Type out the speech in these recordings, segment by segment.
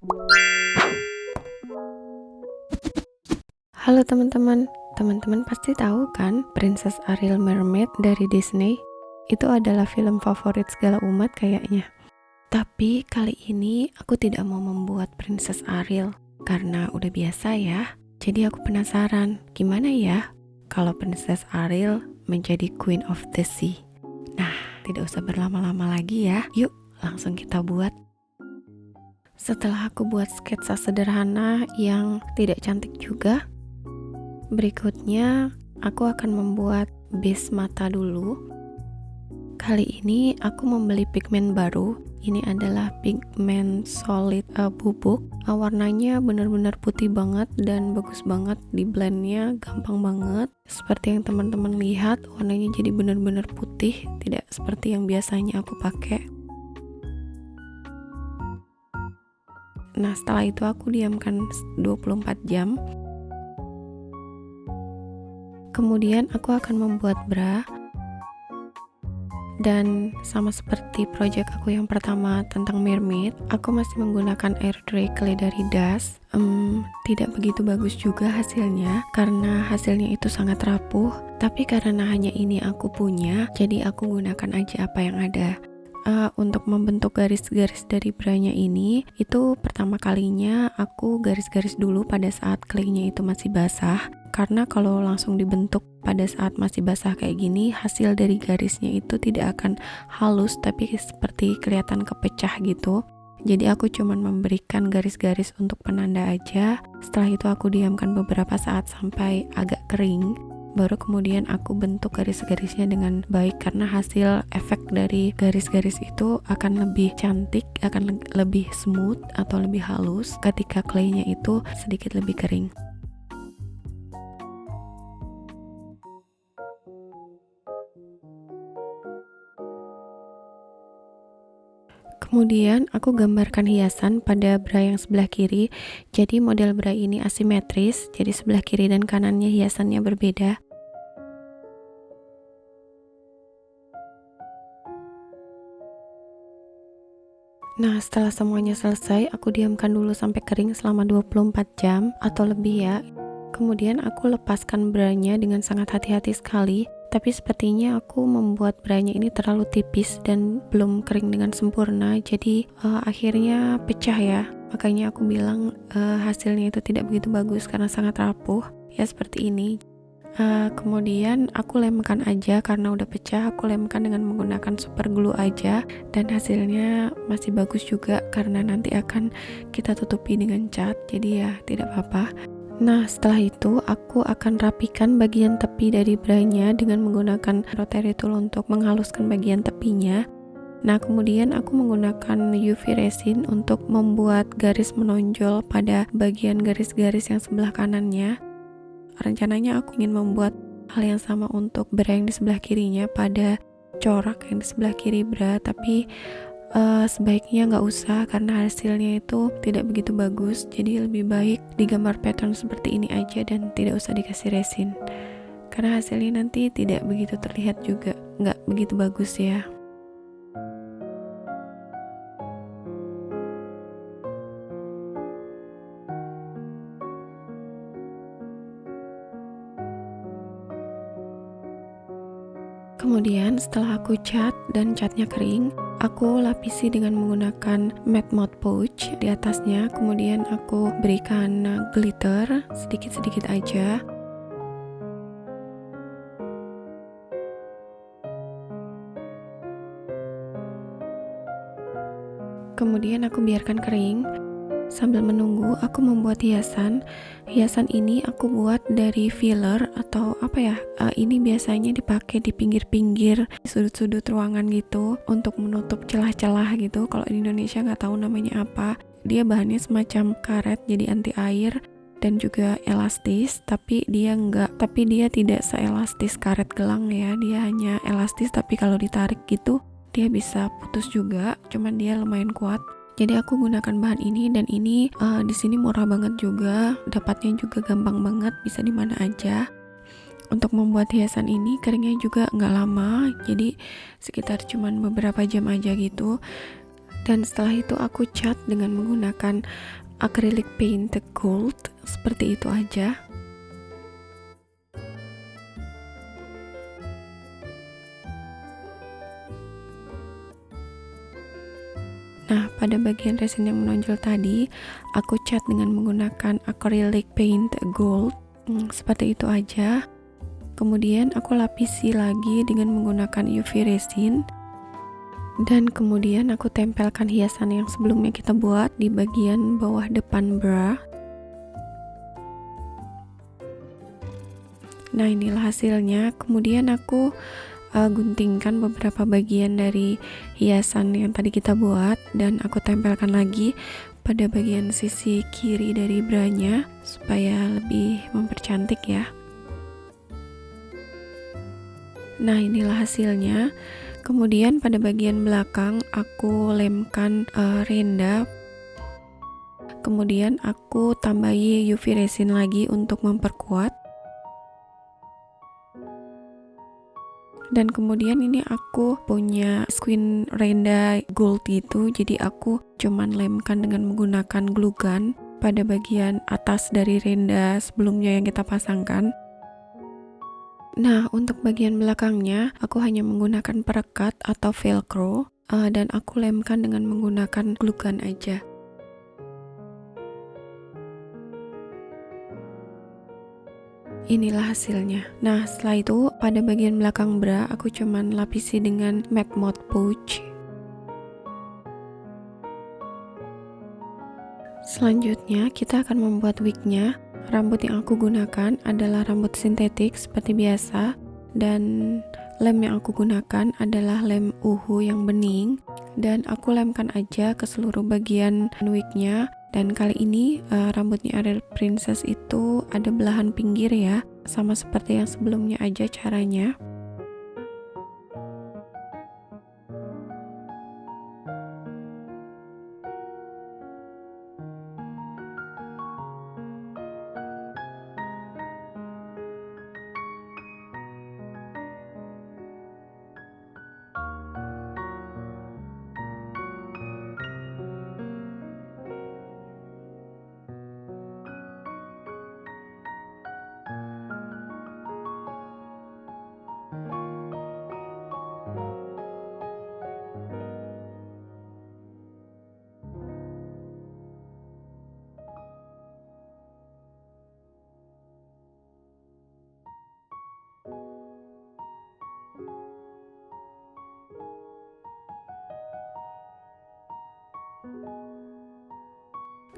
Halo teman-teman, teman-teman pasti tahu kan Princess Ariel Mermaid dari Disney? Itu adalah film favorit segala umat kayaknya. Tapi kali ini aku tidak mau membuat Princess Ariel karena udah biasa ya. Jadi aku penasaran, gimana ya kalau Princess Ariel menjadi Queen of the Sea? Nah, tidak usah berlama-lama lagi ya. Yuk, langsung kita buat. Setelah aku buat sketsa sederhana yang tidak cantik juga, berikutnya aku akan membuat base mata dulu. Kali ini aku membeli pigmen baru. Ini adalah pigmen solid bubuk. Warnanya benar-benar putih banget dan bagus banget, di blendnya gampang banget. Seperti yang teman-teman lihat, warnanya jadi benar-benar putih, tidak seperti yang biasanya aku pakai. Nah, setelah itu aku diamkan 24 jam. Kemudian aku akan membuat bra. Dan sama seperti project aku yang pertama tentang mermaid, aku masih menggunakan air dry clay dari Das. Tidak begitu bagus juga hasilnya, karena hasilnya itu sangat rapuh. Tapi karena hanya ini aku punya, jadi aku gunakan aja apa yang ada. Untuk membentuk garis-garis dari branya ini, itu pertama kalinya aku garis-garis dulu pada saat claynya itu masih basah. Karena kalau langsung dibentuk pada saat masih basah kayak gini, hasil dari garisnya itu tidak akan halus, tapi seperti kelihatan kepecah gitu. Jadi aku cuman memberikan garis-garis untuk penanda aja. Setelah itu aku diamkan beberapa saat sampai agak kering. Baru kemudian aku bentuk garis-garisnya dengan baik, karena hasil efek dari garis-garis itu akan lebih cantik, akan lebih smooth atau lebih halus ketika claynya itu sedikit lebih kering. Kemudian aku gambarkan hiasan pada bra yang sebelah kiri. Jadi model bra ini asimetris, jadi sebelah kiri dan kanannya hiasannya berbeda. Nah, setelah semuanya selesai, aku diamkan dulu sampai kering selama 24 jam atau lebih ya. Kemudian aku lepaskan branya dengan sangat hati-hati sekali. Tapi sepertinya aku membuat branya ini terlalu tipis dan belum kering dengan sempurna, jadi akhirnya pecah ya. Makanya aku bilang hasilnya itu tidak begitu bagus karena sangat rapuh ya, seperti ini. Kemudian aku lemkan aja, karena udah pecah aku lemkan dengan menggunakan super glue aja, dan hasilnya masih bagus juga karena nanti akan kita tutupi dengan cat, jadi ya tidak apa-apa. Nah, setelah itu aku akan rapikan bagian tepi dari branya dengan menggunakan rotary tool untuk menghaluskan bagian tepinya. Nah, kemudian aku menggunakan UV resin untuk membuat garis menonjol pada bagian garis-garis yang sebelah kanannya. Rencananya aku ingin membuat hal yang sama untuk bra yang di sebelah kirinya pada corak yang di sebelah kiri bra, tapi sebaiknya nggak usah karena hasilnya itu tidak begitu bagus. Jadi lebih baik digambar pattern seperti ini aja dan tidak usah dikasih resin, karena hasilnya nanti tidak begitu terlihat juga, nggak begitu bagus ya. Kemudian setelah aku cat dan catnya kering, aku lapisi dengan menggunakan matte mouth pouch di atasnya. Kemudian aku berikan glitter sedikit-sedikit aja. Kemudian aku biarkan kering. Sambil menunggu, aku membuat hiasan. Hiasan ini aku buat dari filler atau apa ya, ini biasanya dipakai di pinggir-pinggir, di sudut-sudut ruangan gitu, untuk menutup celah-celah gitu. Kalau di Indonesia nggak tahu namanya apa. Dia bahannya semacam karet, jadi anti air dan juga elastis, tapi dia tidak seelastis karet gelang ya. Dia hanya elastis, tapi kalau ditarik gitu dia bisa putus juga, cuman dia lumayan kuat. Jadi aku gunakan bahan ini, dan ini di sini murah banget juga, dapatnya juga gampang banget, bisa di mana aja. Untuk membuat hiasan ini keringnya juga nggak lama, jadi sekitar cuman beberapa jam aja gitu. Dan setelah itu aku cat dengan menggunakan acrylic paint gold, seperti itu aja. Nah, pada bagian resin yang menonjol tadi, aku cat dengan menggunakan acrylic paint gold, seperti itu aja. Kemudian aku lapisi lagi dengan menggunakan UV resin. Dan kemudian aku tempelkan hiasan yang sebelumnya kita buat di bagian bawah depan bra. Nah, inilah hasilnya. Kemudian aku guntingkan beberapa bagian dari hiasan yang tadi kita buat dan aku tempelkan lagi pada bagian sisi kiri dari branya supaya lebih mempercantik ya. Nah, inilah hasilnya. Kemudian pada bagian belakang aku lemkan renda. Kemudian aku tambahi UV resin lagi untuk memperkuat. Dan kemudian ini aku punya squin renda gold itu, jadi aku cuman lemkan dengan menggunakan glue gun pada bagian atas dari renda sebelumnya yang kita pasangkan. Nah, untuk bagian belakangnya aku hanya menggunakan perekat atau velcro dan aku lemkan dengan menggunakan glue gun aja. Inilah hasilnya. Nah, setelah itu pada bagian belakang bra aku cuman lapisi dengan matte mode pouch. Selanjutnya kita akan membuat wignya. Rambut yang aku gunakan adalah rambut sintetik seperti biasa, dan lem yang aku gunakan adalah lem uhu yang bening, dan aku lemkan aja ke seluruh bagian wignya. Dan kali ini rambutnya Ariel Princess itu ada belahan pinggir ya, sama seperti yang sebelumnya aja caranya.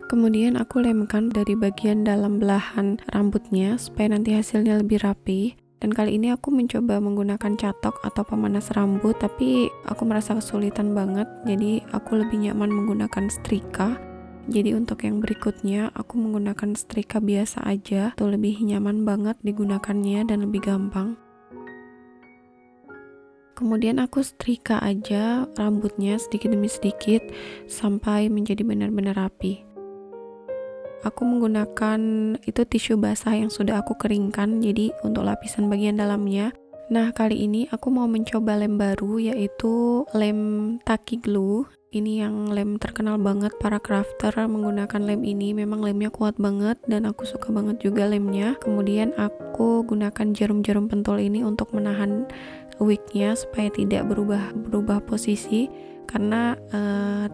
Kemudian aku lemkan dari bagian dalam belahan rambutnya supaya nanti hasilnya lebih rapi. Dan kali ini aku mencoba menggunakan catok atau pemanas rambut, tapi aku merasa kesulitan banget, jadi aku lebih nyaman menggunakan setrika. Jadi untuk yang berikutnya aku menggunakan setrika biasa aja, tuh lebih nyaman banget digunakannya dan lebih gampang. Kemudian aku setrika aja rambutnya sedikit demi sedikit sampai menjadi benar-benar rapi. Aku menggunakan itu tisu basah yang sudah aku keringkan, jadi untuk lapisan bagian dalamnya. Nah, kali ini aku mau mencoba lem baru, yaitu lem Tacky Glue. Ini yang lem terkenal banget, para crafter menggunakan lem ini. Memang lemnya kuat banget dan aku suka banget juga lemnya. Kemudian aku gunakan jarum-jarum pentul ini untuk menahan wignya supaya tidak berubah posisi, karena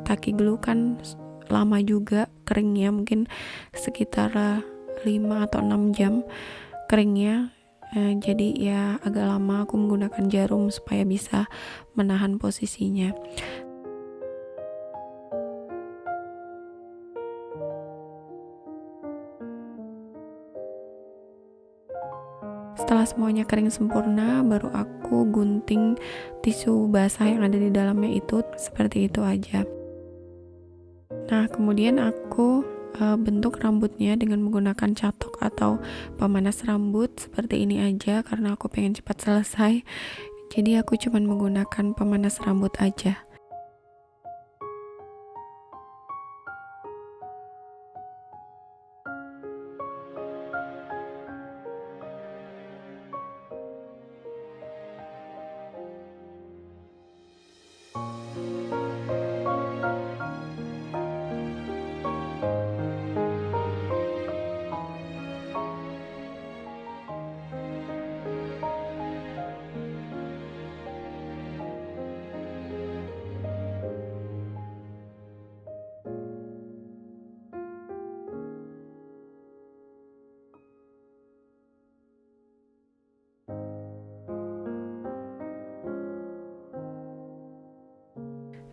Tacky Glue kan lama juga keringnya, mungkin sekitar 5 atau 6 jam keringnya, jadi ya agak lama aku menggunakan jarum supaya bisa menahan posisinya. Setelah semuanya kering sempurna, baru aku gunting tisu basah yang ada di dalamnya itu, seperti itu aja. Nah, kemudian aku bentuk rambutnya dengan menggunakan catok atau pemanas rambut seperti ini aja, karena aku pengen cepat selesai. Jadi aku cuman menggunakan pemanas rambut aja.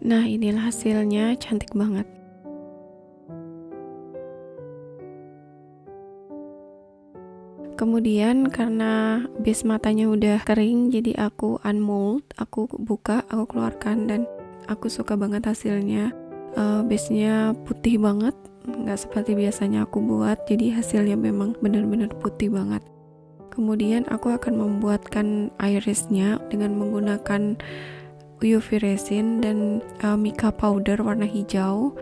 Nah, inilah hasilnya, cantik banget. Kemudian karena base matanya udah kering, jadi aku unmold, aku buka, aku keluarkan, dan aku suka banget hasilnya. Base-nya putih banget, nggak seperti biasanya aku buat, jadi hasilnya memang benar-benar putih banget. Kemudian aku akan membuatkan irisnya dengan menggunakan UV resin dan mica powder warna hijau.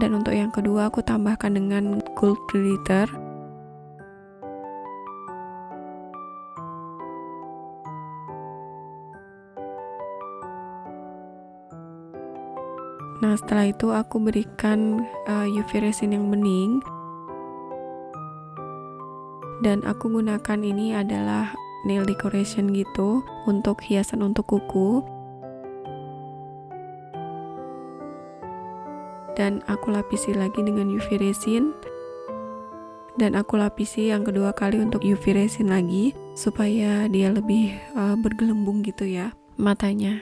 Dan untuk yang kedua aku tambahkan dengan gold glitter. Nah, setelah itu aku berikan UV resin yang bening. Dan aku gunakan ini adalah nail decoration gitu, untuk hiasan untuk kuku. Dan aku lapisi lagi dengan UV resin, dan aku lapisi yang kedua kali untuk UV resin lagi supaya dia lebih bergelembung gitu ya matanya.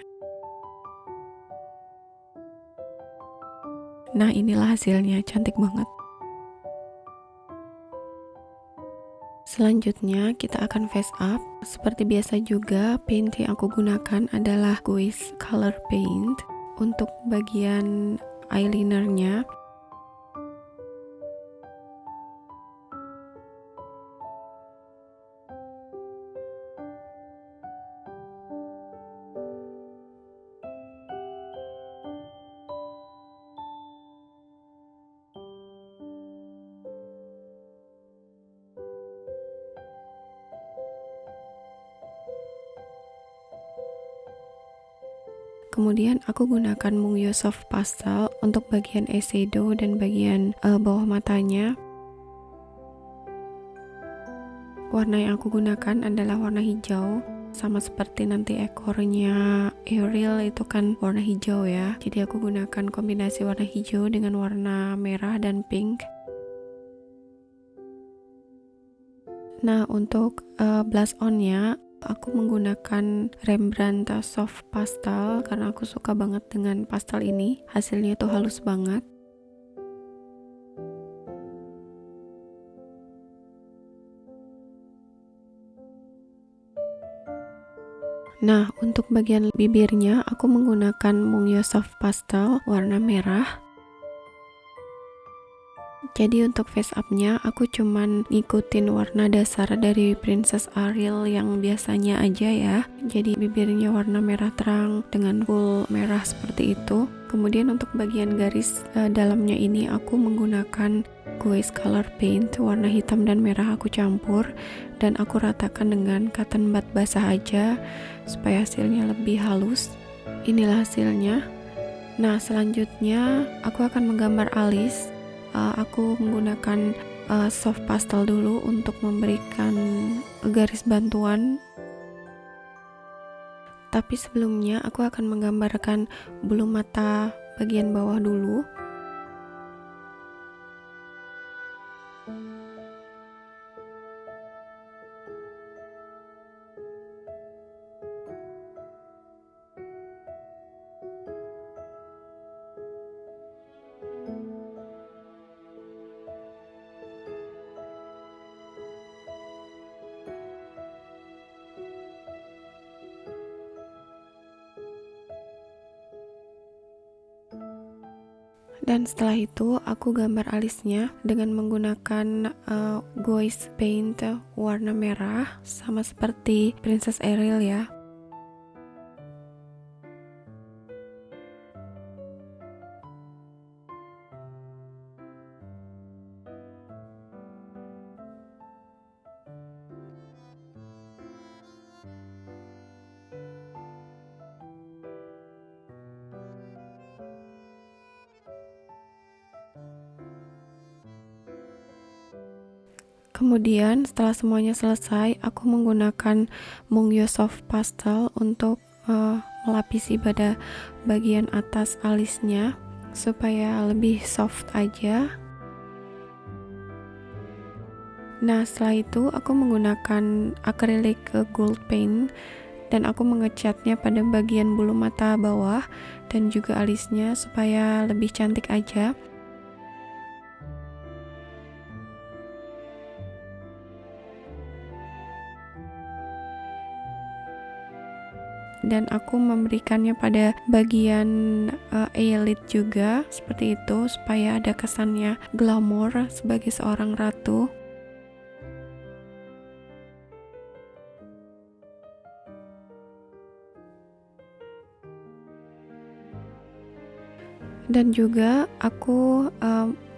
Nah, inilah hasilnya, cantik banget. Selanjutnya kita akan face up. Seperti biasa juga, paint yang aku gunakan adalah Guess Color Paint untuk bagian eyelinernya. Kemudian aku gunakan Mungyo Soft Pastel untuk bagian eyeshadow dan bagian bawah matanya. Warna yang aku gunakan adalah warna hijau, sama seperti nanti ekornya Ariel itu kan warna hijau ya. Jadi aku gunakan kombinasi warna hijau dengan warna merah dan pink. Nah, untuk blush onnya aku menggunakan Rembrandt Soft Pastel karena aku suka banget dengan pastel ini. Hasilnya tuh halus banget. Nah, untuk bagian bibirnya aku menggunakan Mungyo Soft Pastel warna merah. Jadi untuk face up-nya aku cuman ngikutin warna dasar dari Princess Ariel yang biasanya aja ya. Jadi bibirnya warna merah terang dengan full merah seperti itu. Kemudian untuk bagian garis dalamnya ini aku menggunakan Guess Color Paint warna hitam dan merah aku campur, dan aku ratakan dengan cotton bud basah aja supaya hasilnya lebih halus. Inilah hasilnya. Nah, selanjutnya aku akan menggambar alis. Aku menggunakan soft pastel dulu untuk memberikan garis bantuan. Tapi sebelumnya aku akan menggambarkan bulu mata bagian bawah dulu. Dan setelah itu aku gambar alisnya dengan menggunakan Guess Paint warna merah sama seperti Princess Ariel ya. Kemudian setelah semuanya selesai, aku menggunakan Mungyo Soft Pastel untuk melapisi pada bagian atas alisnya. supaya lebih soft aja. Nah, setelah itu aku menggunakan acrylic gold paint dan aku ngecatnya pada bagian bulu mata bawah dan juga alisnya supaya lebih cantik aja. Dan aku memberikannya pada bagian eyelid juga seperti itu supaya ada kesannya glamor sebagai seorang ratu. Dan juga aku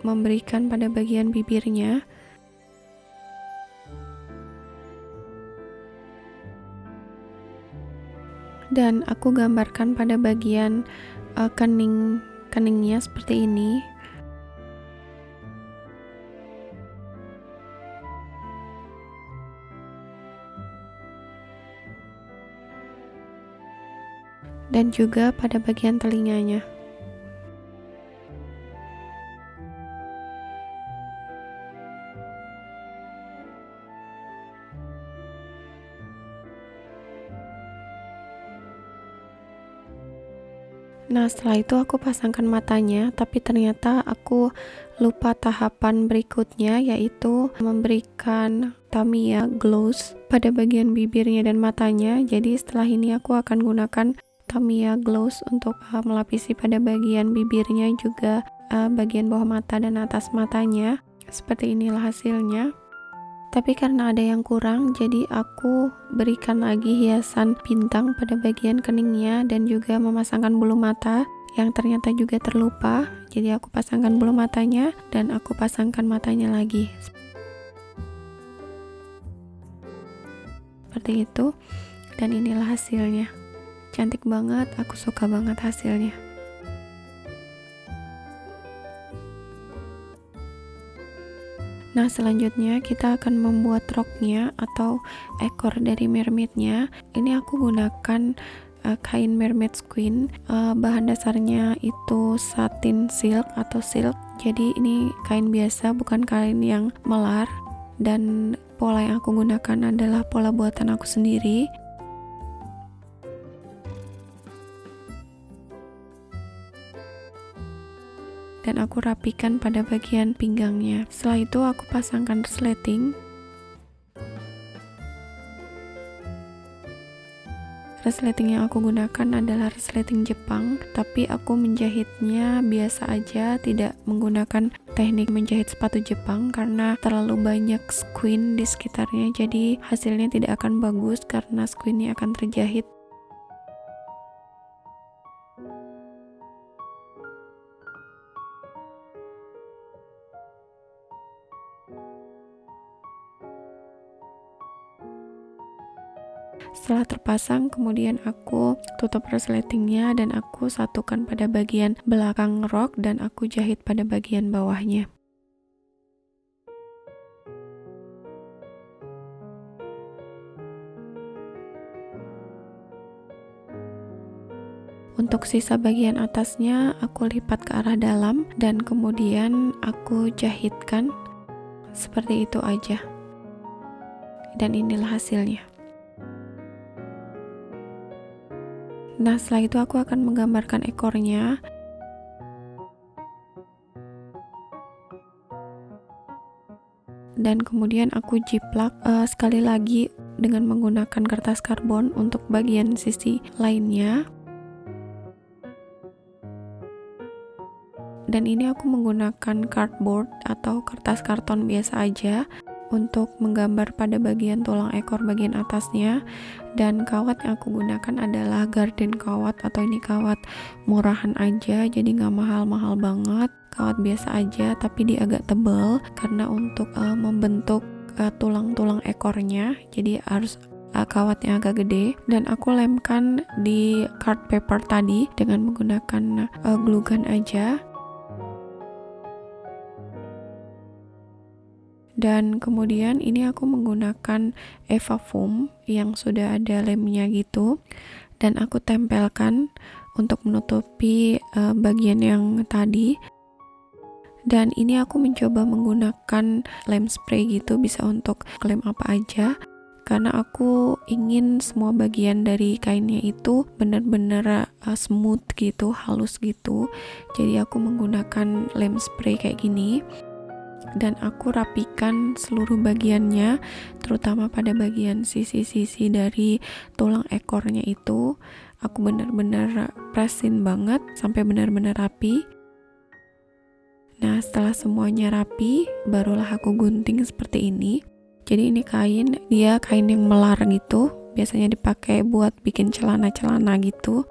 memberikan pada bagian bibirnya. Dan aku gambarkan pada bagian keningnya seperti ini. Dan juga pada bagian telinganya. Nah, setelah itu aku pasangkan matanya, tapi ternyata aku lupa tahapan berikutnya, yaitu memberikan Tamiya gloss pada bagian bibirnya dan matanya. Jadi setelah ini aku akan gunakan Tamiya gloss untuk melapisi pada bagian bibirnya, juga bagian bawah mata dan atas matanya. Seperti inilah hasilnya. Tapi karena ada yang kurang, jadi aku berikan lagi hiasan bintang pada bagian keningnya dan juga memasangkan bulu mata yang ternyata juga terlupa. Jadi aku pasangkan bulu matanya dan aku pasangkan matanya lagi. Seperti itu. Dan inilah hasilnya. Cantik banget, aku suka banget hasilnya. Nah, selanjutnya kita akan membuat roknya atau ekor dari mermaidnya. Ini aku gunakan kain mermaid queen. Bahan dasarnya itu satin silk atau silk. Jadi ini kain biasa, bukan kain yang melar. Dan pola yang aku gunakan adalah pola buatan aku sendiri. Dan aku rapikan pada bagian pinggangnya. Setelah itu aku pasangkan resleting. Resleting yang aku gunakan adalah resleting Jepang, tapi aku menjahitnya biasa aja, tidak menggunakan teknik menjahit sepatu Jepang karena terlalu banyak squin di sekitarnya, jadi hasilnya tidak akan bagus karena squinnya akan terjahit. Setelah terpasang, kemudian aku tutup resletingnya dan aku satukan pada bagian belakang rok dan aku jahit pada bagian bawahnya. Untuk sisa bagian atasnya aku lipat ke arah dalam dan kemudian aku jahitkan seperti itu aja. Dan inilah hasilnya. Nah, setelah itu aku akan menggambarkan ekornya. Dan kemudian aku jiplak sekali lagi dengan menggunakan kertas karbon untuk bagian sisi lainnya. Dan ini aku menggunakan cardboard atau kertas karton biasa aja untuk menggambar pada bagian tulang ekor bagian atasnya. Dan kawat yang aku gunakan adalah garden kawat atau ini kawat murahan aja, jadi nggak mahal-mahal banget, kawat biasa aja tapi dia agak tebal karena untuk membentuk tulang-tulang ekornya, jadi harus kawat yang agak gede. Dan aku lemkan di card paper tadi dengan menggunakan glue gun aja. Dan kemudian ini aku menggunakan Eva foam yang sudah ada lemnya gitu, dan aku tempelkan untuk menutupi bagian yang tadi. Dan ini aku mencoba menggunakan lem spray gitu, bisa untuk lem apa aja, karena aku ingin semua bagian dari kainnya itu benar-benar smooth gitu, halus gitu. Jadi aku menggunakan lem spray kayak gini, dan aku rapikan seluruh bagiannya, terutama pada bagian sisi-sisi dari tulang ekornya itu. Aku benar-benar presin banget sampai benar-benar rapi. Nah, setelah semuanya rapi, barulah aku gunting seperti ini. Jadi ini dia kain yang melar gitu, biasanya dipakai buat bikin celana-celana gitu.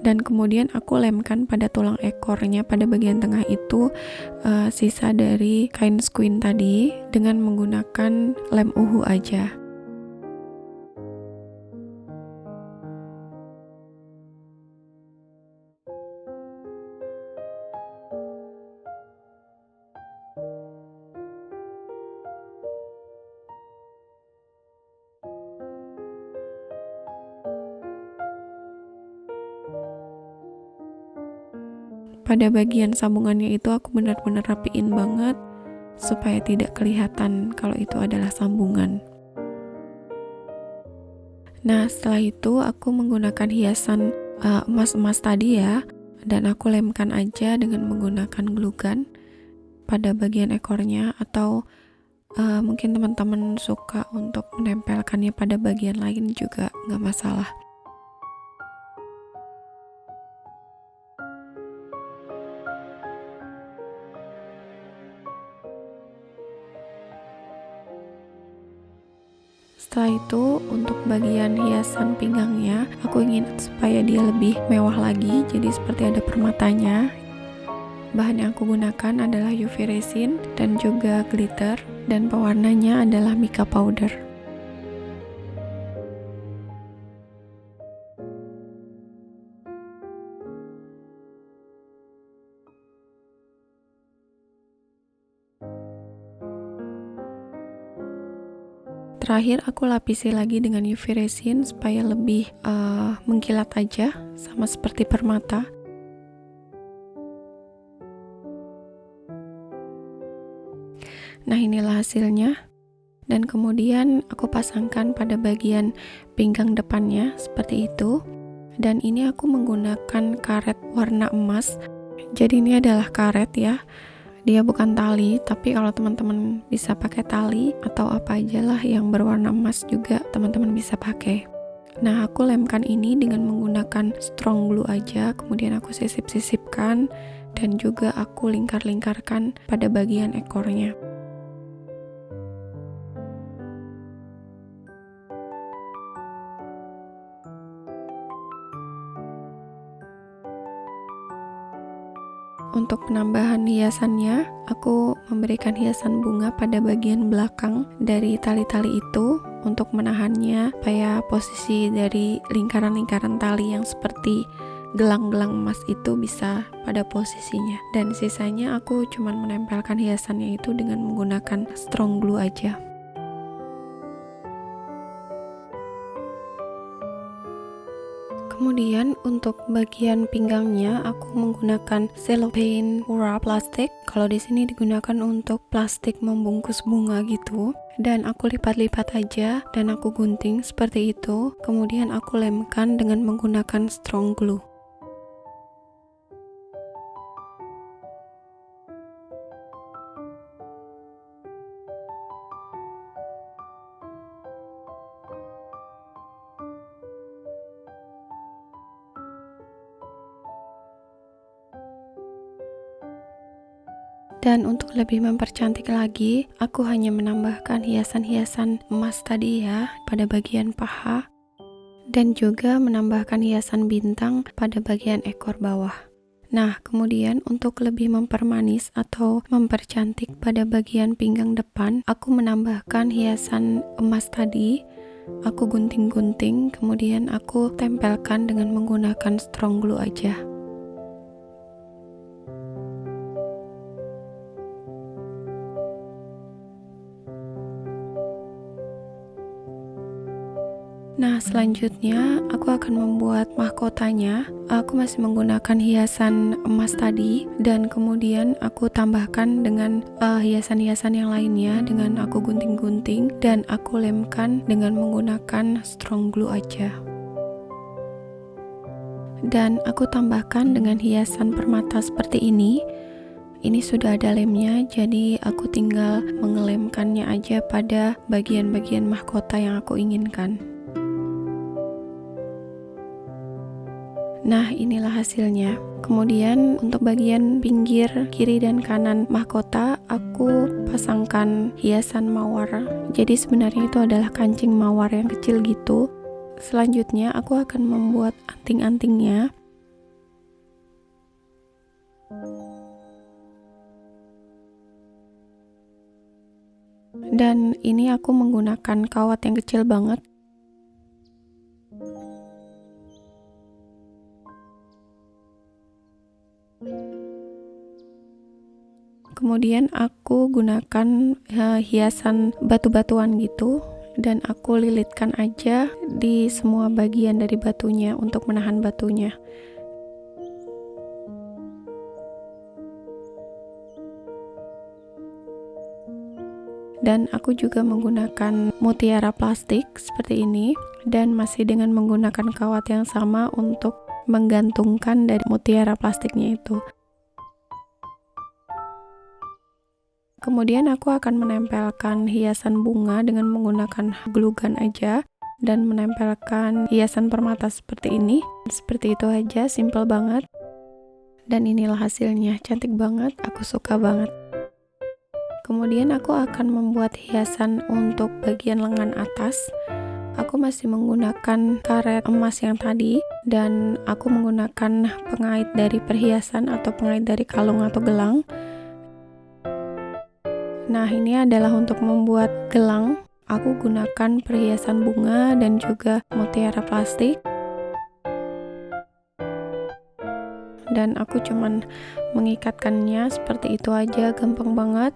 Dan kemudian aku lemkan pada tulang ekornya, pada bagian tengah itu sisa dari kain squin tadi dengan menggunakan lem uhu aja. Pada bagian sambungannya itu aku benar-benar rapiin banget supaya tidak kelihatan kalau itu adalah sambungan. Nah, setelah itu aku menggunakan hiasan emas-emas tadi ya, dan aku lemkan aja dengan menggunakan glue gun pada bagian ekornya, atau mungkin teman-teman suka untuk menempelkannya pada bagian lain juga nggak masalah. Setelah itu, untuk bagian hiasan pinggangnya, aku ingin supaya dia lebih mewah lagi, jadi seperti ada permatanya. Bahan yang aku gunakan adalah UV resin dan juga glitter, dan pewarnanya adalah mica powder. Terakhir aku lapisi lagi dengan UV resin supaya lebih mengkilat aja, sama seperti permata. Nah, inilah hasilnya. Dan kemudian aku pasangkan pada bagian pinggang depannya seperti itu. Dan ini aku menggunakan karet warna emas. Jadi ini adalah karet ya. Dia bukan tali, tapi kalau teman-teman bisa pakai tali atau apa aja lah yang berwarna emas juga teman-teman bisa pakai. Nah, aku lemkan ini dengan menggunakan strong glue aja, kemudian aku sisip-sisipkan dan juga aku lingkar-lingkarkan pada bagian ekornya. Untuk penambahan hiasannya, aku memberikan hiasan bunga pada bagian belakang dari tali-tali itu untuk menahannya supaya posisi dari lingkaran-lingkaran tali yang seperti gelang-gelang emas itu bisa pada posisinya. Dan sisanya aku cuman menempelkan hiasannya itu dengan menggunakan strong glue aja. Kemudian untuk bagian pinggangnya aku menggunakan cellophane wrap plastik. Kalau di sini digunakan untuk plastik membungkus bunga gitu. Dan aku lipat-lipat aja dan aku gunting seperti itu. Kemudian aku lemkan dengan menggunakan strong glue. Dan untuk lebih mempercantik lagi, aku hanya menambahkan hiasan-hiasan emas tadi ya pada bagian paha, dan juga menambahkan hiasan bintang pada bagian ekor bawah. Nah, kemudian untuk lebih mempermanis atau mempercantik pada bagian pinggang depan, aku menambahkan hiasan emas tadi. Aku gunting-gunting, kemudian aku tempelkan dengan menggunakan strong glue aja. Nah, selanjutnya aku akan membuat mahkotanya. Aku masih menggunakan hiasan emas tadi, dan kemudian aku tambahkan dengan hiasan-hiasan yang lainnya dengan aku gunting-gunting dan aku lemkan dengan menggunakan strong glue aja. Dan aku tambahkan dengan hiasan permata seperti ini. Ini sudah ada lemnya, jadi aku tinggal mengelemkannya aja pada bagian-bagian mahkota yang aku inginkan. Nah, inilah hasilnya. Kemudian untuk bagian pinggir kiri dan kanan mahkota, aku pasangkan hiasan mawar. Jadi sebenarnya itu adalah kancing mawar yang kecil gitu. Selanjutnya aku akan membuat anting-antingnya. Dan ini aku menggunakan kawat yang kecil banget. Kemudian aku gunakan hiasan batu-batuan gitu, dan aku lilitkan aja di semua bagian dari batunya untuk menahan batunya. Dan aku juga menggunakan mutiara plastik seperti ini, dan masih dengan menggunakan kawat yang sama untuk menggantungkan dari mutiara plastiknya itu. Kemudian aku akan menempelkan hiasan bunga dengan menggunakan glue gun aja, dan menempelkan hiasan permata seperti ini. Seperti itu aja, simple banget. Dan inilah hasilnya, cantik banget, aku suka banget. Kemudian aku akan membuat hiasan untuk bagian lengan atas. Aku masih menggunakan karet emas yang tadi, dan aku menggunakan pengait dari perhiasan atau pengait dari kalung atau gelang. Nah, ini adalah untuk membuat gelang. Aku gunakan perhiasan bunga dan juga mutiara plastik. Dan aku cuman mengikatkannya seperti itu aja, gampang banget.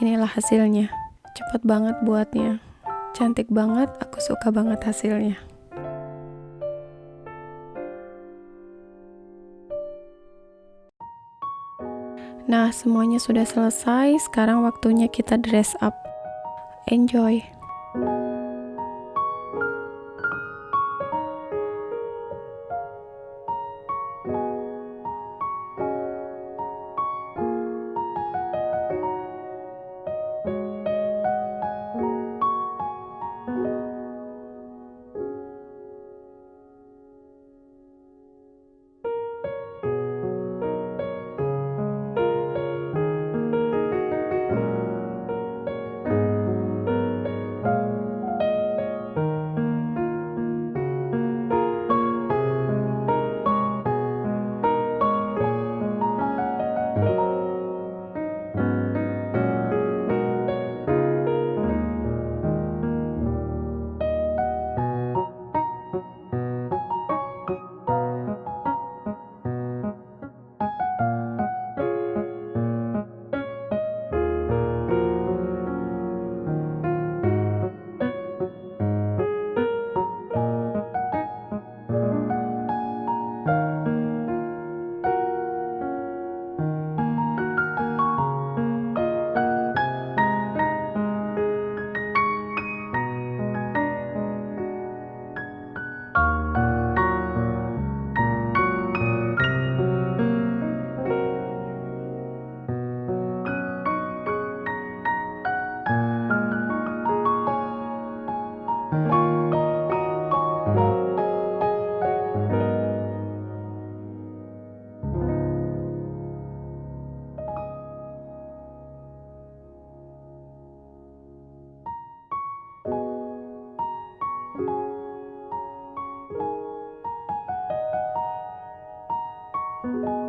Inilah hasilnya, cepet banget buatnya, cantik banget, aku suka banget hasilnya. Nah, semuanya sudah selesai, sekarang waktunya kita dress up. Enjoy! Thank you.